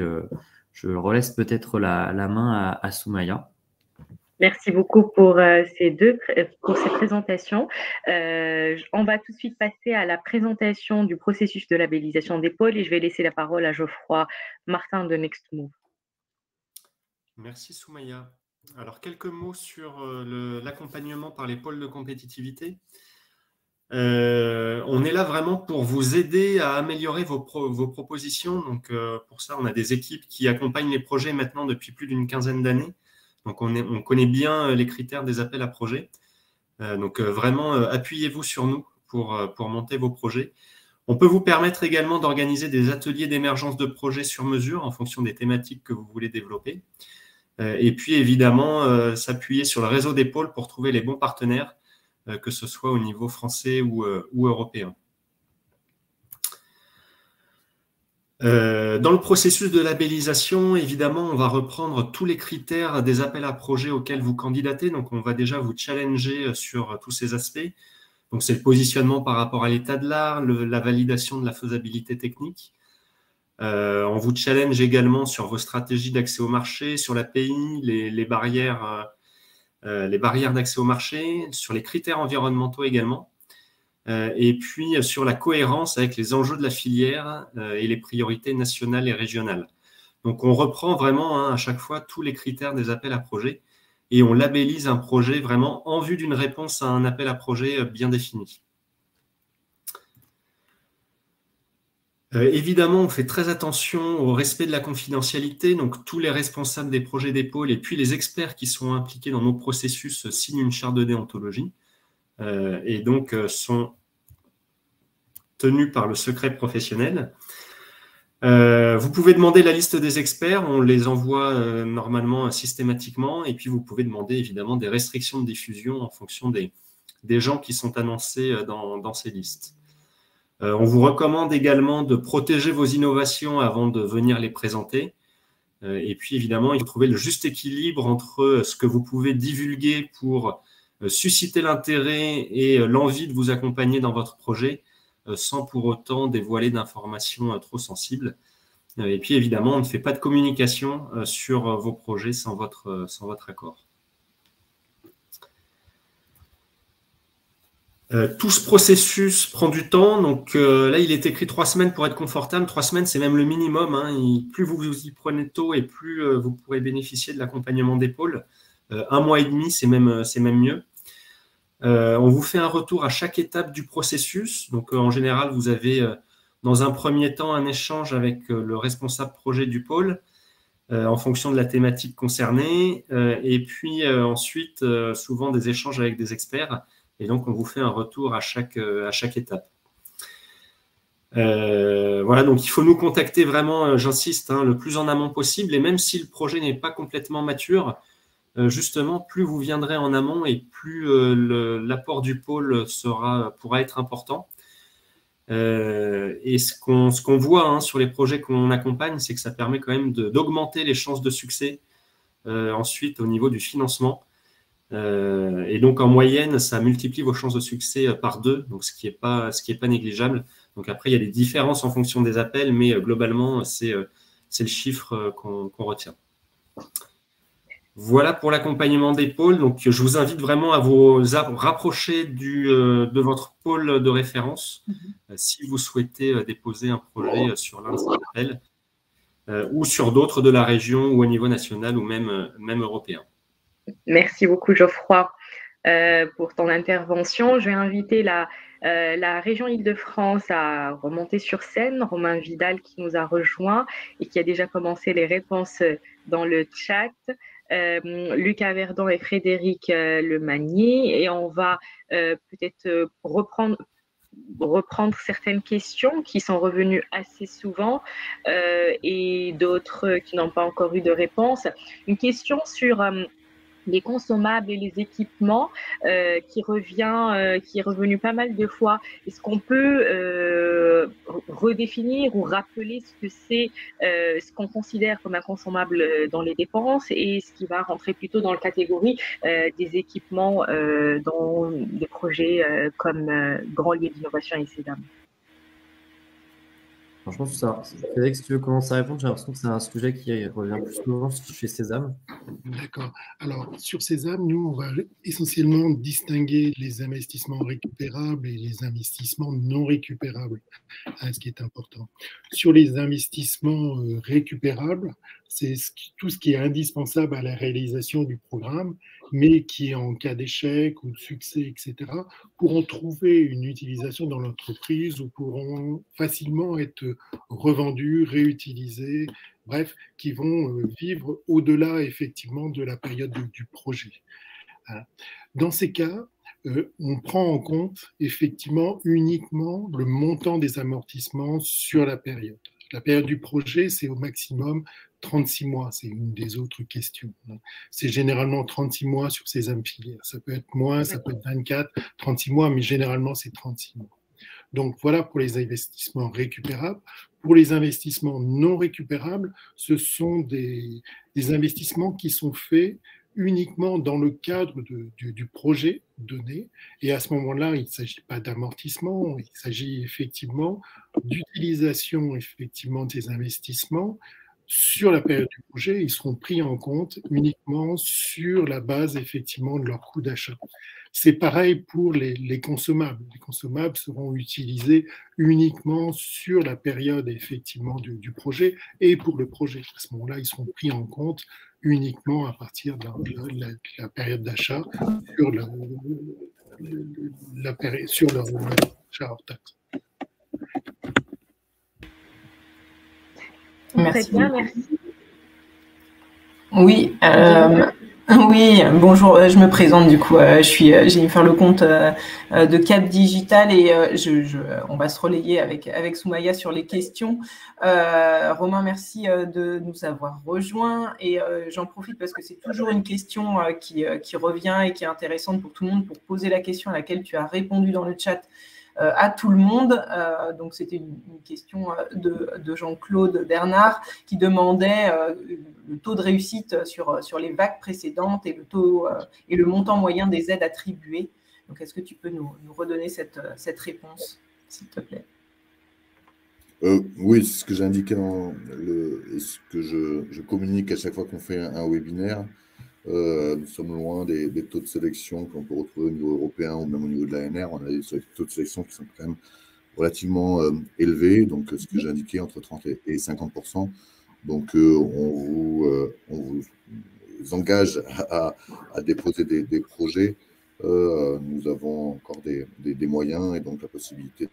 je relaisse peut-être la main à Soumaya. Merci beaucoup pour ces présentations. On va tout de suite passer à la présentation du processus de labellisation des pôles et je vais laisser la parole à Geoffroy Martin de Next Move. Merci Soumaya. Alors, quelques mots sur l'accompagnement par les pôles de compétitivité. On est là vraiment pour vous aider à améliorer vos propositions. Donc, pour ça, on a des équipes qui accompagnent les projets maintenant depuis plus d'une quinzaine d'années. Donc, on connaît bien les critères des appels à projets. Donc, vraiment, appuyez-vous sur nous pour monter vos projets. On peut vous permettre également d'organiser des ateliers d'émergence de projets sur mesure en fonction des thématiques que vous voulez développer. Et puis, évidemment, s'appuyer sur le réseau des pôles pour trouver les bons partenaires, que ce soit au niveau français ou européen. Dans le processus de labellisation, évidemment, on va reprendre tous les critères des appels à projets auxquels vous candidatez. Donc, on va déjà vous challenger sur tous ces aspects. Donc, c'est le positionnement par rapport à l'état de l'art, la validation de la faisabilité technique. On vous challenge également sur vos stratégies d'accès au marché, sur l'API, les barrières d'accès au marché, sur les critères environnementaux également. Et puis sur la cohérence avec les enjeux de la filière et les priorités nationales et régionales. Donc, on reprend vraiment à chaque fois tous les critères des appels à projets et on labellise un projet vraiment en vue d'une réponse à un appel à projet bien défini. Évidemment, on fait très attention au respect de la confidentialité. Donc, tous les responsables des projets des pôles et puis les experts qui sont impliqués dans nos processus signent une charte de déontologie. Et donc sont tenus par le secret professionnel. Vous pouvez demander la liste des experts, on les envoie normalement systématiquement, et puis vous pouvez demander évidemment des restrictions de diffusion en fonction des gens qui sont annoncés dans ces listes. On vous recommande également de protéger vos innovations avant de venir les présenter. Et puis évidemment, il faut trouver le juste équilibre entre ce que vous pouvez divulguer pour susciter l'intérêt et l'envie de vous accompagner dans votre projet sans pour autant dévoiler d'informations trop sensibles. Et puis, évidemment, on ne fait pas de communication sur vos projets sans votre accord. Tout ce processus prend du temps. Donc là, il est écrit 3 semaines pour être confortable. 3 semaines, c'est même le minimum. Hein. Plus vous vous y prenez tôt et plus vous pourrez bénéficier de l'accompagnement des pôles. 1 mois et demi, c'est même mieux. On vous fait un retour à chaque étape du processus. Donc en général, vous avez dans un premier temps un échange avec le responsable projet du pôle en fonction de la thématique concernée. Et puis ensuite, souvent des échanges avec des experts. Et donc, on vous fait un retour à chaque étape. Voilà, donc il faut nous contacter vraiment, j'insiste, hein, le plus en amont possible. Et même si le projet n'est pas complètement mature, justement, plus vous viendrez en amont et plus l'apport du pôle pourra être important. Et ce qu'on voit hein, sur les projets qu'on accompagne, c'est que ça permet quand même d'augmenter les chances de succès ensuite au niveau du financement. Et donc, en moyenne, ça multiplie vos chances de succès par 2, donc ce qui est pas négligeable. Donc après, il y a des différences en fonction des appels, mais globalement, c'est le chiffre qu'on retient. Voilà pour l'accompagnement des pôles. Donc, je vous invite vraiment à vous rapprocher de votre pôle de référence si vous souhaitez déposer un projet sur l'un de ces appels ou sur d'autres de la région ou au niveau national ou même européen. Merci beaucoup, Geoffroy, pour ton intervention. Je vais inviter la région Île-de-France à remonter sur scène. Romain Vidal qui nous a rejoint et qui a déjà commencé les réponses dans le chat. Lucas Verdon et Frédéric Lemagnier. Et on va peut-être reprendre certaines questions qui sont revenues assez souvent et d'autres qui n'ont pas encore eu de réponse. Une question sur les consommables et les équipements qui est revenu pas mal de fois. Est-ce qu'on peut redéfinir ou rappeler ce que c'est, ce qu'on considère comme un consommable dans les dépenses et ce qui va rentrer plutôt dans la catégorie des équipements dans des projets comme Grand Lieu d'innovation et Cédam? Franchement, Frédéric, si tu veux commencer à répondre, j'ai l'impression que c'est un sujet qui revient plus souvent chez Cézanne. D'accord. Alors, sur Cézanne, nous, on va essentiellement distinguer les investissements récupérables et les investissements non récupérables, ce qui est important. Sur les investissements récupérables, c'est tout ce qui est indispensable à la réalisation du programme, mais qui, en cas d'échec ou de succès, etc., pourront trouver une utilisation dans l'entreprise ou pourront facilement être revendus, réutilisés, bref, qui vont vivre au-delà, effectivement, de la période du projet. Dans ces cas, on prend en compte, effectivement, uniquement le montant des amortissements sur la période. La période du projet, c'est au maximum 36 mois, c'est une des autres questions. C'est généralement 36 mois sur ces âmes filières. Ça peut être moins, ça peut être 24, 36 mois, mais généralement, c'est 36 mois. Donc, voilà pour les investissements récupérables. Pour les investissements non récupérables, ce sont des investissements qui sont faits uniquement dans le cadre du projet donné. Et à ce moment-là, il ne s'agit pas d'amortissement, il s'agit effectivement d'utilisation effectivement des investissements sur la période du projet. Ils seront pris en compte uniquement sur la base effectivement de leur coût d'achat. C'est pareil pour les consommables. Les consommables seront utilisés uniquement sur la période effectivement du projet et pour le projet. À ce moment-là, ils seront pris en compte uniquement à partir de la période d'achat sur leur achat hors taxe. Merci. Très bien, merci. Oui, oui, bonjour, je me présente du coup, je suis Jennifer Lecomte de Cap Digital et on va se relayer avec Soumaya sur les questions. Romain, merci de nous avoir rejoints et j'en profite parce que c'est toujours une question qui revient et qui est intéressante pour tout le monde pour poser la question à laquelle tu as répondu dans le chat à tout le monde. Donc, c'était une question de Jean-Claude Bernard qui demandait le taux de réussite sur les vagues précédentes et le montant moyen des aides attribuées. Donc, est-ce que tu peux nous redonner cette réponse, s'il te plaît? Oui, c'est ce que j'ai indiqué et ce que je communique à chaque fois qu'on fait un webinaire. Nous sommes loin des taux de sélection qu'on peut retrouver au niveau européen ou même au niveau de l'ANR. On a des taux de sélection qui sont quand même relativement élevés, donc ce que j'ai indiqué, entre 30 et 50%. Donc on vous engage à déposer des projets. Nous avons encore des moyens et donc la possibilité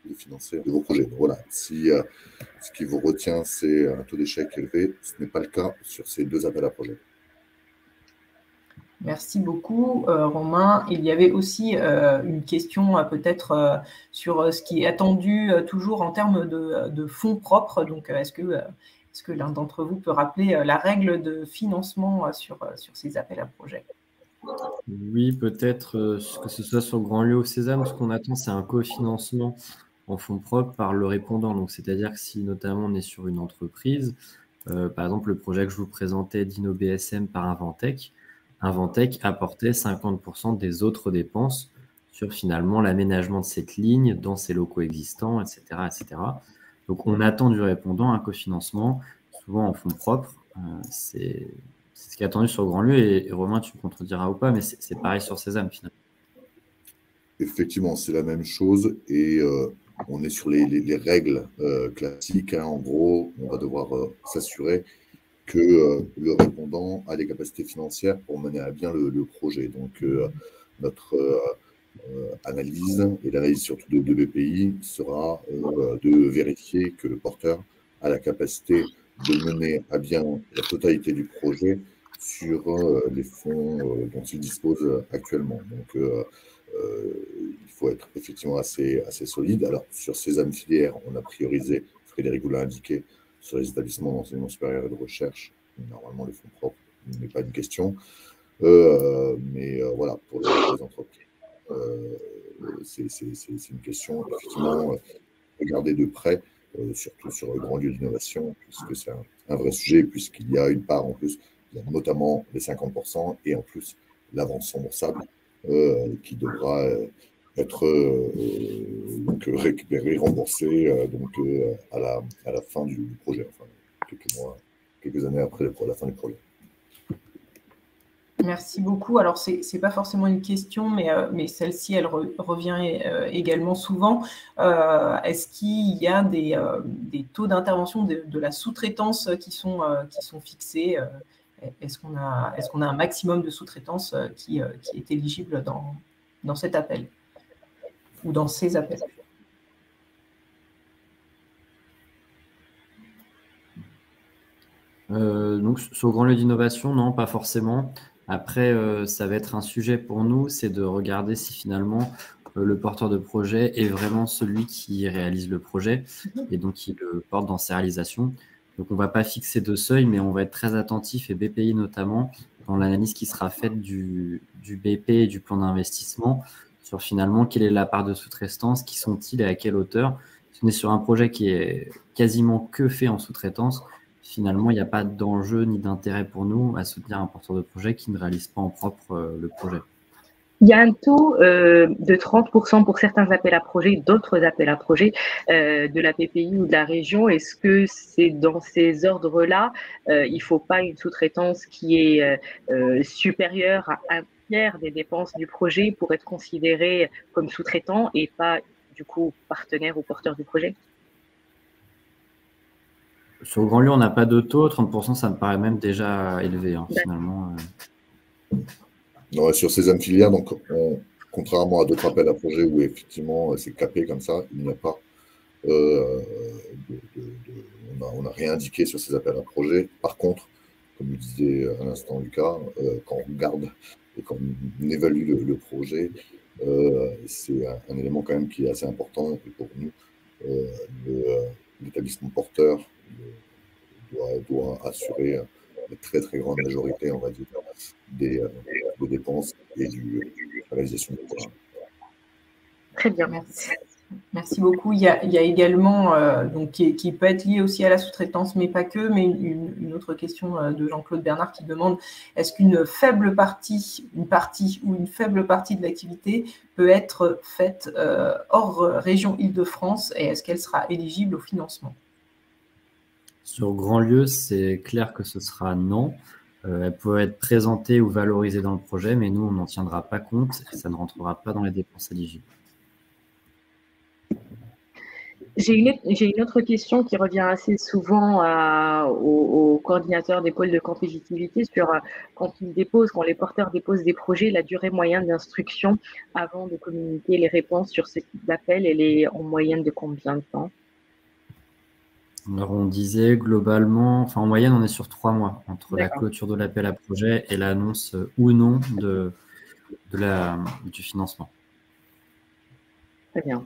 de financer de vos projets. Donc voilà, si ce qui vous retient, c'est un taux d'échec élevé, ce n'est pas le cas sur ces 2 appels à projets. Merci beaucoup, Romain. Il y avait aussi une question peut-être sur ce qui est attendu toujours en termes de fonds propres. Donc, est-ce que l'un d'entre vous peut rappeler la règle de financement sur ces appels à projets? Oui, peut-être que ce soit sur Grandlieu ou Sésame, ce qu'on attend, c'est un cofinancement en fonds propres par le répondant. Donc, c'est-à-dire que si notamment on est sur une entreprise, par exemple le projet que je vous présentais d'InnoBSM par Inventec apportait 50% des autres dépenses sur finalement l'aménagement de cette ligne dans ses locaux existants, etc., etc. Donc, on attend du répondant un cofinancement, souvent en fonds propres. C'est ce qui est attendu sur Grandlieu. Et Romain, tu me contrediras ou pas, mais c'est pareil sur Sésame finalement. Effectivement, c'est la même chose et on est sur les règles classiques. Hein. En gros, on va devoir s'assurer que le répondant a les capacités financières pour mener à bien le projet. Donc, notre analyse, et l'analyse surtout de BPI, sera de vérifier que le porteur a la capacité de mener à bien la totalité du projet sur les fonds dont il dispose actuellement. Donc, il faut être effectivement assez solide. Alors, sur ces âmes filières, on a priorisé, Frédéric vous l'a indiqué, sur les établissements d'enseignement supérieur et de recherche. Normalement, les fonds propres n'est pas une question. Mais voilà, pour les entreprises, c'est une question, effectivement, regarder de près, surtout sur le grand lieu d'innovation, puisque c'est un vrai sujet, puisqu'il y a une part en plus, il y a notamment les 50% et en plus l'avance remboursable qui devra être donc récupéré, remboursé à la fin du projet, enfin quelques années après la fin du projet. Merci beaucoup. Alors, ce n'est pas forcément une question, mais celle-ci, elle revient également souvent. Est-ce qu'il y a des taux d'intervention de la sous-traitance qui sont fixés? Est-ce qu'on a un maximum de sous-traitance qui est éligible dans cet appel ou dans ces appels? Donc, sur Grand Lieu d'innovation, non, pas forcément. Après, ça va être un sujet pour nous, c'est de regarder si finalement le porteur de projet est vraiment celui qui réalise le projet et donc qui le porte dans ses réalisations. Donc, on ne va pas fixer de seuil, mais on va être très attentif, et BPI notamment, dans l'analyse qui sera faite du BP et du plan d'investissement, sur finalement quelle est la part de sous-traitance, qui sont-ils et à quelle hauteur. Si on est sur un projet qui est quasiment que fait en sous-traitance, finalement, il n'y a pas d'enjeu ni d'intérêt pour nous à soutenir un porteur de projet qui ne réalise pas en propre le projet. Il y a un taux de 30% pour certains appels à projets, d'autres appels à projets de la PPI ou de la région. Est-ce que c'est dans ces ordres-là, il ne faut pas une sous-traitance qui est supérieure à un tiers des dépenses du projet pour être considéré comme sous-traitant et pas du coup partenaire ou porteur du projet? Sur le Grand Lieu, on n'a pas de taux. 30%, ça me paraît même déjà élevé, hein, finalement. Non, sur ces âmes filières, donc, contrairement à d'autres appels à projets où effectivement c'est capé comme ça, il n'y a pas. On n'a rien indiqué sur ces appels à projets. Par contre, comme le disait à l'instant Lucas, quand on regarde et quand on évalue le projet, c'est un élément quand même qui est assez important. Et pour nous, l'établissement porteur doit assurer la très très grande majorité, on va dire, des dépenses et de la réalisation du programme. Très bien. Merci. Merci beaucoup. Il y a également, donc, qui peut être lié aussi à la sous-traitance, mais pas que, mais une autre question de Jean-Claude Bernard qui demande, est-ce qu'une faible partie, une faible partie de l'activité peut être faite hors région Île-de-France et est-ce qu'elle sera éligible au financement? Sur Grandlieu, c'est clair que ce sera non. Elle peut être présentée ou valorisée dans le projet, mais nous, on n'en tiendra pas compte et ça ne rentrera pas dans les dépenses éligibles. J'ai une autre question qui revient assez souvent aux coordinateurs des pôles de compétitivité sur quand les porteurs déposent des projets, la durée moyenne d'instruction avant de communiquer les réponses sur ce type d'appel, elle est en moyenne de combien de temps? Alors, on disait globalement, enfin en moyenne, on est sur 3 mois entre la clôture de l'appel à projet et l'annonce ou non du financement. Très bien.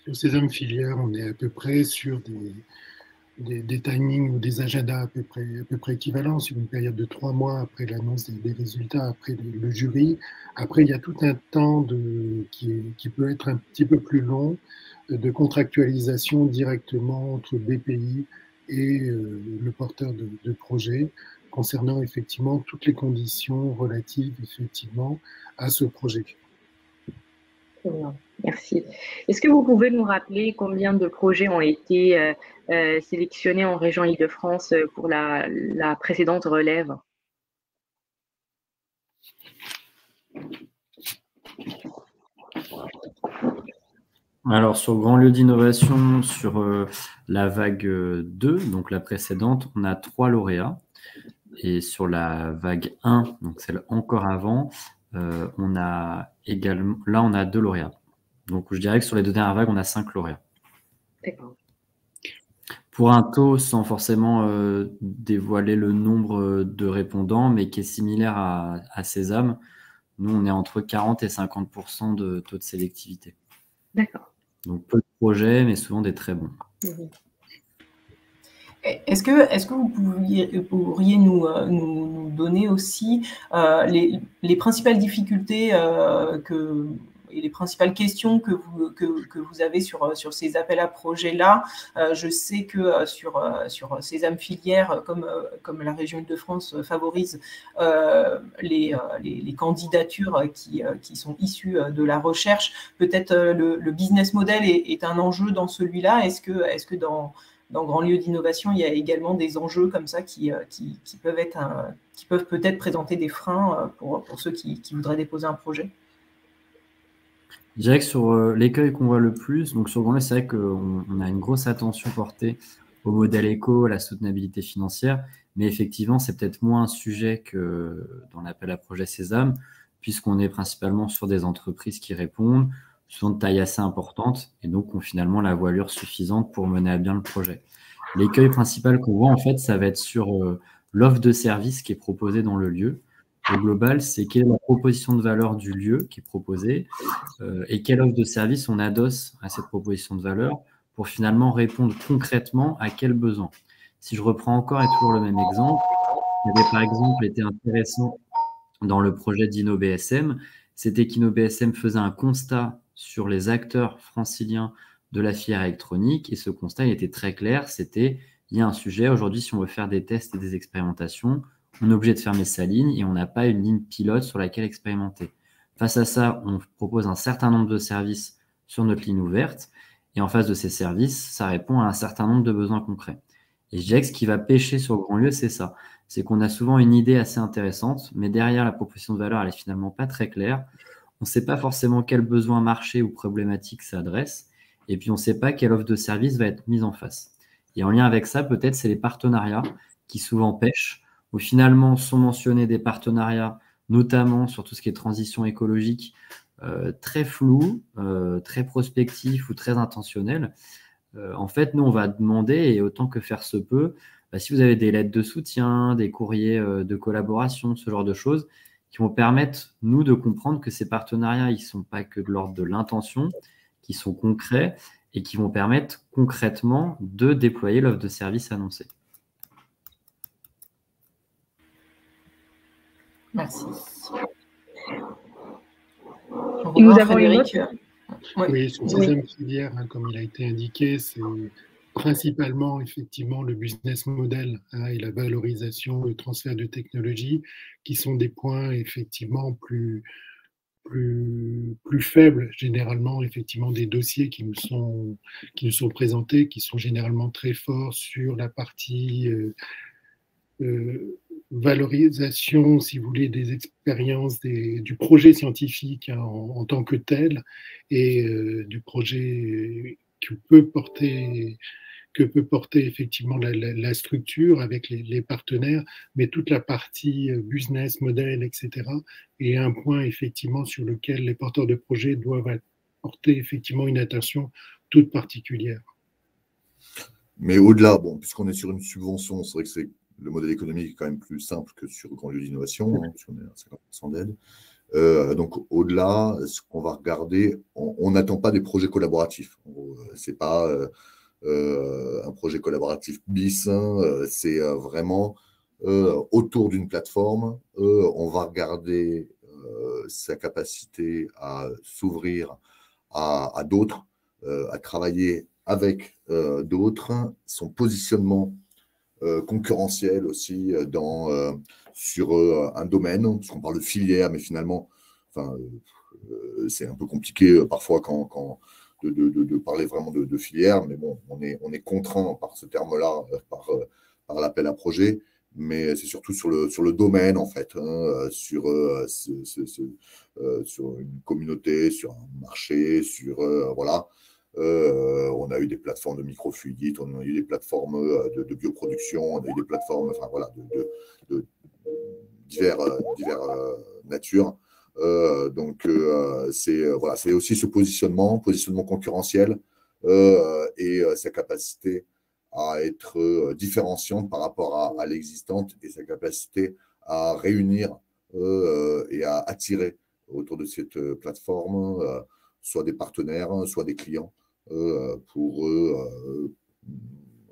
Sur ces filières, on est à peu près sur des timings ou des agendas à peu près équivalents, sur une période de 3 mois après l'annonce des résultats, après le jury. Après, il y a tout un temps qui peut être un petit peu plus long de contractualisation directement entre BPI et le porteur de projet concernant effectivement toutes les conditions relatives effectivement à ce projet. Très bien. Merci. Est-ce que vous pouvez nous rappeler combien de projets ont été sélectionnés en région Île-de-France pour la précédente relève? Alors, sur Grandlieu d'innovation, sur la vague 2, donc la précédente, on a 3 lauréats. Et sur la vague 1, donc celle encore avant, on a 2 lauréats. Donc, je dirais que sur les 2 dernières vagues, on a 5 lauréats. D'accord. Pour un taux, sans forcément dévoiler le nombre de répondants, mais qui est similaire à Sésame, nous, on est entre 40 et 50% de taux de sélectivité. D'accord. Donc, peu de projets, mais souvent des très bons. Est-ce que vous pourriez nous donner aussi les principales difficultés et les principales questions que vous avez sur ces appels à projets-là? Je sais que sur Sésame Filière, comme la région Île-de-France favorise les candidatures qui sont issues de la recherche, peut-être le business model est un enjeu dans celui-là. Est-ce que dans Grandlieu d'innovation, il y a également des enjeux comme ça qui peuvent peut-être présenter des freins pour ceux qui voudraient déposer un projet? Je dirais que sur l'écueil qu'on voit le plus, donc sur Grandlieu, c'est vrai qu'on a une grosse attention portée au modèle éco, à la soutenabilité financière, mais effectivement, c'est peut-être moins un sujet que dans l'appel à projet Sésame, puisqu'on est principalement sur des entreprises qui répondent, souvent de taille assez importante, et donc ont finalement la voilure suffisante pour mener à bien le projet. L'écueil principal qu'on voit, en fait, ça va être sur l'offre de service qui est proposée dans le lieu. Au global, c'est quelle est la proposition de valeur du lieu qui est proposée et quelle offre de service on adosse à cette proposition de valeur pour finalement répondre concrètement à quel besoin. Si je reprends encore et toujours le même exemple, il avait par exemple été intéressant dans le projet d'InnoBSM, c'était qu'InnoBSM faisait un constat sur les acteurs franciliens de la filière électronique et ce constat il était très clair, c'était il y a un sujet, aujourd'hui si on veut faire des tests et des expérimentations, on est obligé de fermer sa ligne et on n'a pas une ligne pilote sur laquelle expérimenter. Face à ça, on propose un certain nombre de services sur notre ligne ouverte et en face de ces services, ça répond à un certain nombre de besoins concrets. Et je dirais que ce qui va pêcher sur Grandlieu, c'est ça. C'est qu'on a souvent une idée assez intéressante, mais derrière la proposition de valeur, elle est finalement pas très claire. On ne sait pas forcément quel besoin marché ou problématique ça adresse, et puis on ne sait pas quelle offre de service va être mise en face. Et en lien avec ça, peut-être, c'est les partenariats qui souvent pêchent, où finalement sont mentionnés des partenariats, notamment sur tout ce qui est transition écologique, très flou, très prospectif ou très intentionnel. En fait, nous, on va demander, et autant que faire se peut, si vous avez des lettres de soutien, des courriers de collaboration, ce genre de choses, qui vont permettre, nous, de comprendre que ces partenariats, ils ne sont pas que de l'ordre de l'intention, qui sont concrets et qui vont permettre concrètement de déployer l'offre de service annoncée. Merci. Et nous avons Frédéric. Oui, sur deuxième filière, comme il a été indiqué, c'est principalement effectivement le business model et la valorisation, le transfert de technologie, qui sont des points effectivement plus faibles, généralement effectivement des dossiers qui nous sont présentés, qui sont généralement très forts sur la partie valorisation, si vous voulez, des expériences, du projet scientifique en tant que tel, et du projet que peut porter effectivement la structure avec les partenaires, mais toute la partie business, model, etc. est un point effectivement sur lequel les porteurs de projets doivent porter effectivement une attention toute particulière. Mais au-delà, bon, puisqu'on est sur une subvention, c'est vrai que le modèle économique est quand même plus simple que sur le grand lieu d'innovation, puisqu'on est à 50% d'aide. Donc, au-delà, ce qu'on va regarder, on n'attend pas des projets collaboratifs. Ce n'est pas un projet collaboratif bis, c'est vraiment autour d'une plateforme. On va regarder sa capacité à s'ouvrir à d'autres, à travailler avec d'autres, son positionnement concurrentiel aussi sur un domaine, parce qu'on parle de filière, mais finalement, c'est un peu compliqué parfois de parler vraiment de filière, mais bon, on est contraint par ce terme-là, par l'appel à projet, mais c'est surtout sur le domaine, en fait, sur une communauté, sur un marché, voilà. On a eu des plateformes de microfluidites, on a eu des plateformes de bioproduction, on a eu des plateformes, enfin voilà, de divers natures. Donc, c'est aussi ce positionnement concurrentiel et sa capacité à être différenciante par rapport à l'existante et sa capacité à réunir et à attirer autour de cette plateforme soit des partenaires, soit des clients pour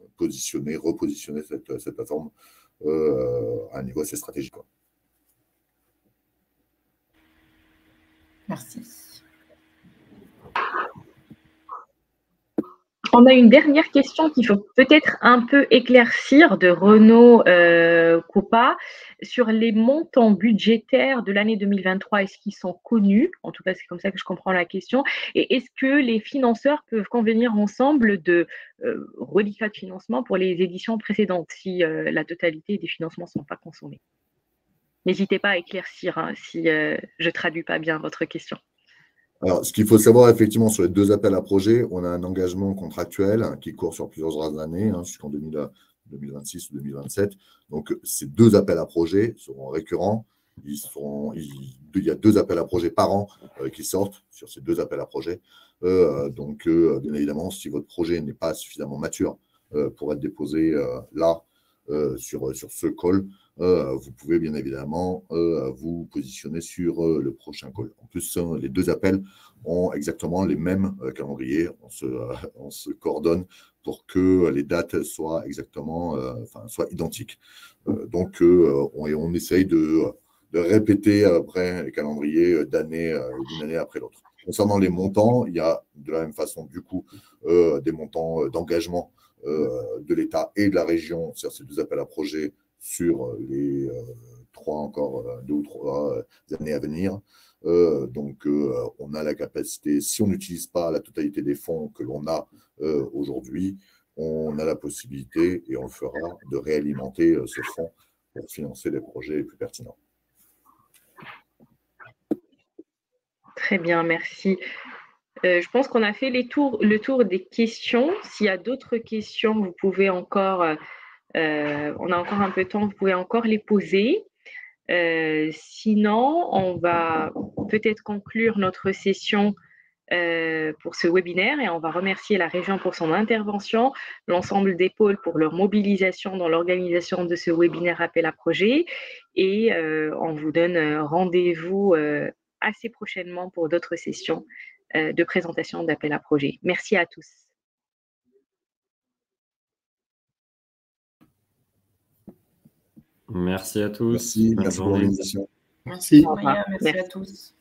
repositionner cette plateforme à un niveau assez stratégique. Merci. On a une dernière question qu'il faut peut-être un peu éclaircir de Renaud Coupa sur les montants budgétaires de l'année 2023. Est-ce qu'ils sont connus? En tout cas, c'est comme ça que je comprends la question. Et est-ce que les financeurs peuvent convenir ensemble de reliquats de financement pour les éditions précédentes si la totalité des financements ne sont pas consommés? N'hésitez pas à éclaircir si je ne traduis pas bien votre question. Alors, ce qu'il faut savoir, effectivement, sur les deux appels à projets, on a un engagement contractuel qui court sur plusieurs années, jusqu'en 2026 ou 2027. Donc, ces deux appels à projets seront récurrents. Il y a deux appels à projets par an qui sortent sur ces deux appels à projets. Donc, bien évidemment, si votre projet n'est pas suffisamment mature pour être déposé là, sur ce call, vous pouvez bien évidemment vous positionner sur le prochain call. En plus, les deux appels ont exactement les mêmes calendriers. On se coordonne pour que les dates soient exactement, soient identiques. Donc, on essaye de répéter après les calendriers d'une année après l'autre. Concernant les montants, il y a de la même façon, du coup, des montants d'engagement de l'État et de la région sur ces deux appels à projets sur les 2 ou 3 années à venir. Donc, on a la capacité, si on n'utilise pas la totalité des fonds que l'on a aujourd'hui, on a la possibilité, et on le fera, de réalimenter ce fonds pour financer les projets les plus pertinents. Très bien, merci. Je pense qu'on a fait le tour des questions. S'il y a d'autres questions, vous pouvez encore, on a encore un peu de temps, vous pouvez encore les poser. Sinon, on va peut-être conclure notre session pour ce webinaire et on va remercier la région pour son intervention, l'ensemble des pôles pour leur mobilisation dans l'organisation de ce webinaire appel à projet et on vous donne rendez-vous assez prochainement pour d'autres sessions de présentation d'appel à projet. Merci à tous. Merci à tous. Merci pour l'organisation. Merci à tous.